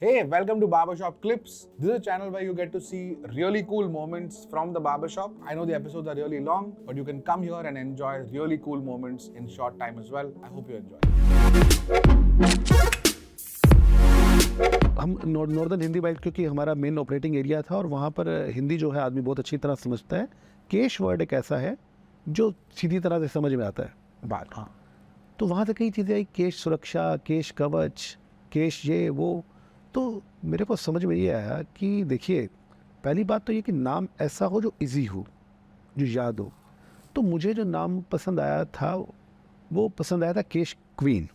Hey, welcome to Barbershop Clips. This is a channel where you get to see really cool moments from the barbershop. I know the episodes are really long, but you can come here and enjoy really cool moments in short time as well. I hope you enjoy. हम northern Hindi belt क्योंकि हमारा main operating area था और वहाँ पर हिंदी जो है आदमी बहुत अच्छी तरह समझता है। केश वर्ड एक ऐसा है जो सीधी तरह से समझ में आता है बात। हाँ, तो वहाँ से कई चीज़ें आई, केश सुरक्षा, केश कवच, केश ये वो। तो मेरे को समझ में ये आया कि देखिए, पहली बात तो ये कि नाम ऐसा हो जो इजी हो, जो याद हो। तो मुझे जो नाम पसंद आया था वो पसंद आया था केश क्वीन।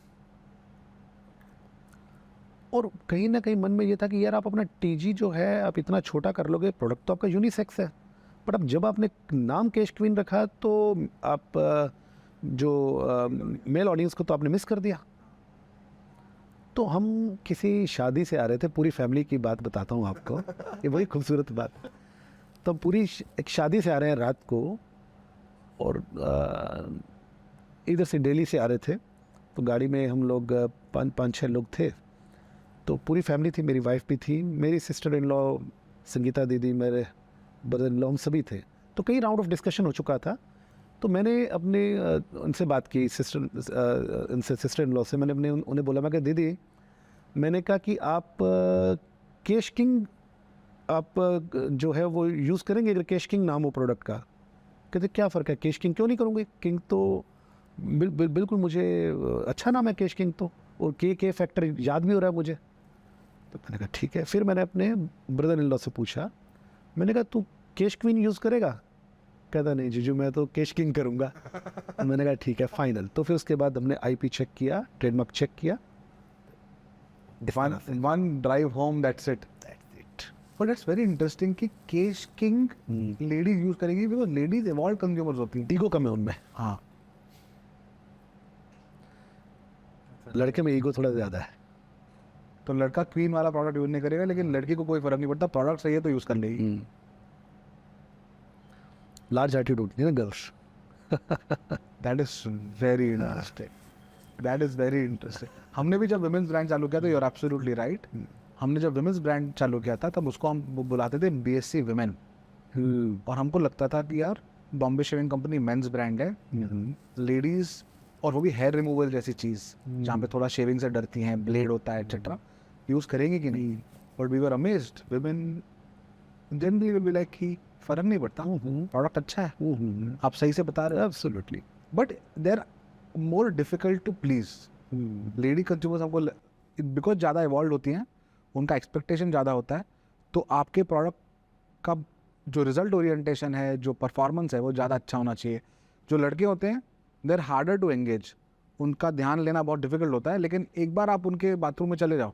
और कहीं ना कहीं मन में ये था कि यार आप अपना टीजी जो है आप इतना छोटा कर लोगे, प्रोडक्ट तो आपका यूनिसेक्स है, बट अब जब आपने नाम केश क्वीन रखा तो आप मेल ऑडियंस को तो आपने मिस कर दिया। तो हम किसी शादी से आ रहे थे, पूरी फैमिली की बात बताता हूँ आपको, ये वही खूबसूरत बात। तो पूरी एक शादी से आ रहे हैं रात को और इधर से दिल्ली से आ रहे थे। तो गाड़ी में हम लोग पाँच छः लोग थे। तो पूरी फैमिली थी, मेरी वाइफ भी थी, मेरी सिस्टर इन लॉ संगीता दीदी, मेरे ब्रदर इन लॉ, हम सभी थे। तो कई राउंड ऑफ डिस्कशन हो चुका था। तो मैंने अपने उनसे बात की, सिस्टर इन लॉ से मैंने उन्हें बोला, मैं कहा दीदी, मैंने कहा कि आप केश किंग आप जो है वो यूज़ करेंगे अगर केश किंग नाम हो प्रोडक्ट का। कहते क्या फ़र्क है, केश किंग क्यों नहीं करूँगी, किंग तो बिल्कुल मुझे अच्छा नाम है केश किंग तो, और के फैक्टर याद भी हो रहा है मुझे। तो मैंने कहा ठीक है। फिर मैंने अपने ब्रदर इन लॉ से पूछा, मैंने कहा तू केश क्वीन यूज़ करेगा? कहता नहीं जीजू, मैं तो केश किंग करूँगा। मैंने कहा ठीक है, फाइनल। तो फिर उसके बाद हमने आईपी चेक किया, ट्रेडमार्क चेक किया। One drive home, that's it. But that's very interesting कि केश किंग लेडीज यूज करेंगी, बिकॉज लेडीज इवॉल्व कंज्यूमर्स होती हैं। ईगो कम है उनमें। हाँ, लड़के में ईगो थोड़ा ज़्यादा है। तो लड़का क्वीन वाला प्रोडक्ट यूज नहीं करेगा, लेकिन लड़की को कोई फर्क नहीं पड़ता, प्रोडक्ट सही है तो यूज कर लेगी। लार्ज एटीट्यूड नहीं ना girls. That is very interesting, that is very interesting. हमने भी जब विमेंस ब्रांड चालू किया था, यू आर एब्सोल्युटली राइट, हमने जब विमेंस ब्रांड चालू किया था तब उसको हम बुलाते थे बीएससी विमेन। और हमको लगता था कि यार Bombay shaving company men's brand है, लेडीज, और वो भी हेयर रिमूवल जैसी चीज़ जहाँ पे थोड़ा शेविंग से डरती हैं, ब्लेड होता है एक्सेट्रा, यूज़ करेंगे कि नहीं। But we were amazed, women generally will be like कि फ़र्क नहीं पड़ता, प्रोडक्ट अच्छा है, आप सही से बता रहे हो। Absolutely. But they are more difficult to please. Lady consumers हमको बिकॉज ज़्यादा इवॉल्व होती हैं, उनका एक्सपेक्टेशन ज़्यादा होता है, तो आपके प्रोडक्ट का जो रिजल्ट ओरिएंटेशन है, जो परफॉर्मेंस है, वो ज़्यादा अच्छा होना चाहिए। जो लड़के होते हैं they are harder to engage, उनका ध्यान लेना बहुत डिफिकल्ट होता है, लेकिन एक बार आप उनके बाथरूम में चले जाओ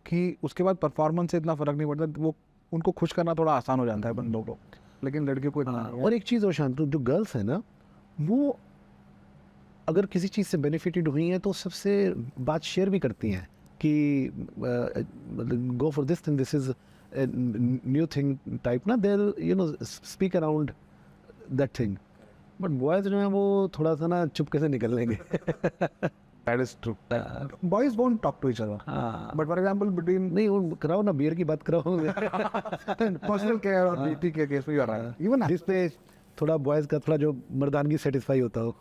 कि उसके बाद परफॉर्मेंस से इतना फ़र्क नहीं पड़ता, वो उनको खुश करना थोड़ा आसान हो जाता है बंदों को, लेकिन लड़कियों को इतना और एक चीज़ और शांतु, जो गर्ल्स है ना, वो अगर किसी चीज़ से बेनिफिटेड हुई हैं तो सबसे बात शेयर भी करती हैं कि go for this thing, this is new thing type ना, there you know speak around that thing. But boys जो हैं वो थोड़ा सा ना चुपके से निकल लेंगे। That is true. Boys won't talk to each other. But for example, between नहीं, वो कराओ ना, बियर की बात कराओ। personal care और beauty के केस में you are right. Even जिसपे थोड़ा बॉयज़ का थोड़ा जो मर्दानगी सेटिस्फाई होता हो।